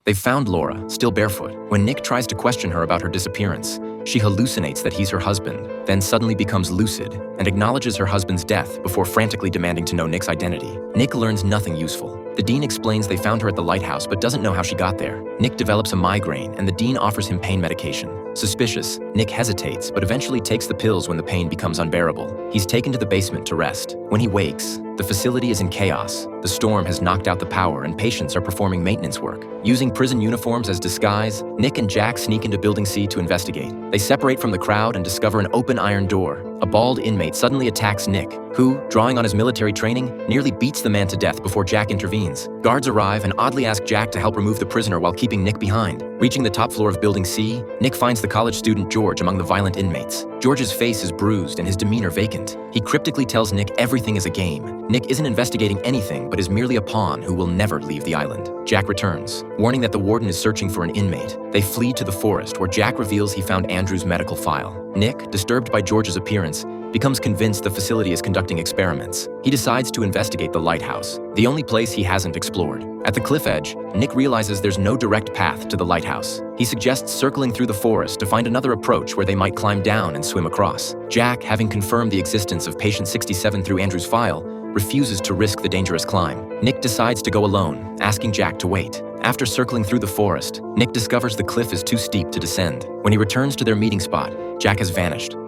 They've found Laura, still barefoot. When Nick tries to question her about her disappearance, she hallucinates that he's her husband, then suddenly becomes lucid and acknowledges her husband's death before frantically demanding to know Nick's identity. Nick learns nothing useful. The dean explains they found her at the lighthouse but doesn't know how she got there. Nick develops a migraine and the dean offers him pain medication. Suspicious, Nick hesitates but eventually takes the pills when the pain becomes unbearable. He's taken to the basement to rest. When he wakes, the facility is in chaos. The storm has knocked out the power and patients are performing maintenance work. Using prison uniforms as disguise, Nick and Jack sneak into Building C to investigate. They separate from the crowd and discover an open iron door. A bald inmate suddenly attacks Nick, who, drawing on his military training, nearly beats the man to death before Jack intervenes. Guards arrive and oddly ask Jack to help remove the prisoner while keeping Nick behind. Reaching the top floor of Building C, Nick finds the college student George among the violent inmates. George's face is bruised and his demeanor vacant. He cryptically tells Nick everything is a game. Nick isn't investigating anything but is merely a pawn who will never leave the island. Jack returns, warning that the warden is searching for an inmate. They flee to the forest where Jack reveals he found Andrew's medical file. Nick, disturbed by George's appearance, becomes convinced the facility is conducting experiments. He decides to investigate the lighthouse, the only place he hasn't explored. At the cliff edge, Nick realizes there's no direct path to the lighthouse. He suggests circling through the forest to find another approach where they might climb down and swim across. Jack, having confirmed the existence of patient 67 through Andrew's file, refuses to risk the dangerous climb. Nick decides to go alone, asking Jack to wait. After circling through the forest, Nick discovers the cliff is too steep to descend. When he returns to their meeting spot, Jack has vanished.